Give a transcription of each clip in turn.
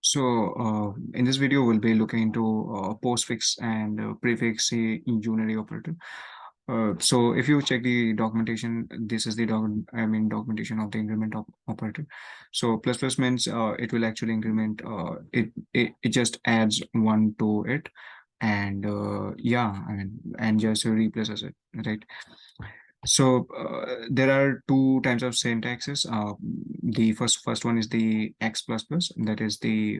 In this video, we'll be looking into postfix and prefix in Unary operator. If you check the documentation, this is the documentation of the increment operator. So plus plus means it will actually increment. It just adds one to it, and and just replaces it, right? There are two types of syntaxes. The first one is the X plus plus, that is the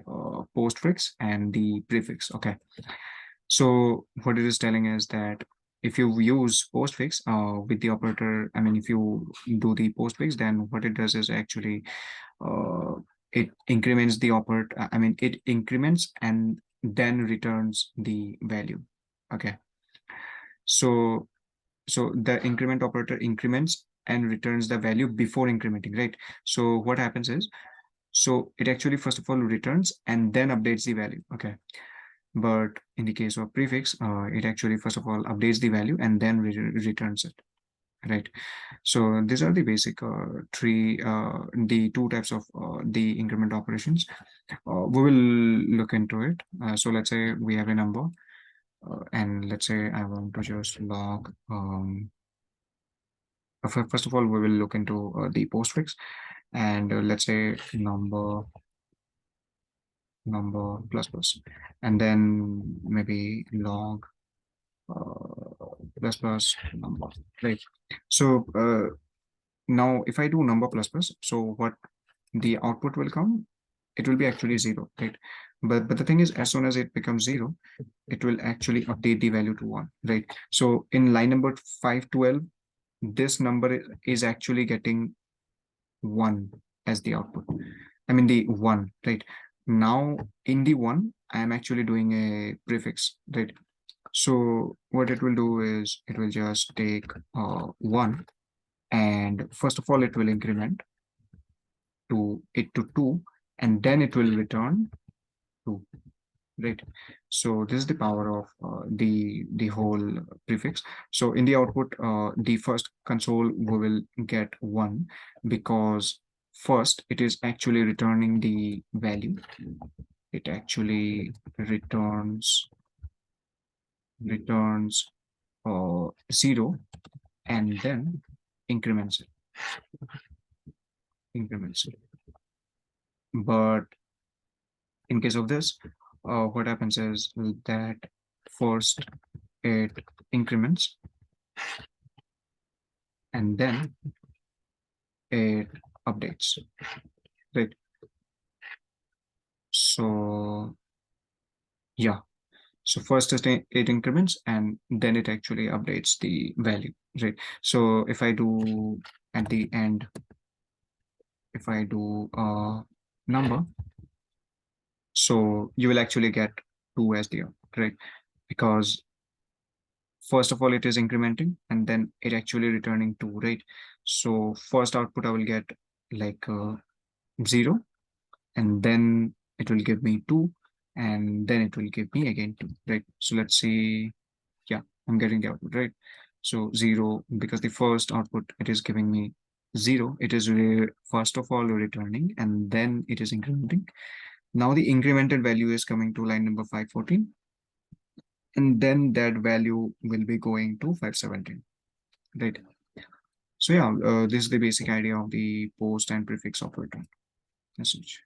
postfix and the prefix. Okay. So what it is telling is that if you use postfix with the operator, if you do the postfix, then what it does is actually uh, it increments the operator. It increments and then returns the value. Okay. So the increment operator increments and returns the value before incrementing, right? So what happens is, so it actually first of all returns and then updates the value. Okay. But in the case of prefix, it actually first of all updates the value and then returns it, right? So these are the basic the two types of the increment operations. We will look into it. So let's say we have a number, and let's say I want to just log first of all, we will look into the postfix, and let's say number plus plus, and then maybe log plus plus number, right? So now if I do number plus plus, so what the output will come, it will be actually zero, right? But the thing is, as soon as it becomes zero, it will actually update the value to one, right? So in line number 512, this number is actually getting one as the output. The one, right? Now in the one, I am actually doing a prefix, right? So what it will do is it will just take one, and first of all, it will increment to two, and then it will return two, right? So this is the power of the whole prefix. So in the output, the first console we will get one, because first it is actually returning the value. It actually returns zero, and then increments it. But in case of this, what happens is that first it increments and then it updates, right? So yeah, so first it increments and then it actually updates the value, right? So if I do at the end, if I do number, so you will actually get 2 as the output, right? Because first of all it is incrementing and then it actually returning 2, right? So first output I will get like 0, and then it will give me 2, and then it will give me again 2, right? So let's see. Yeah, I'm getting the output, right? So 0, because the first output it is giving me 0, it is first of all returning and then it is incrementing. Now the incremented value is coming to line number 514, and then that value will be going to 517, right? So yeah, this is the basic idea of the post and prefix operator. Message.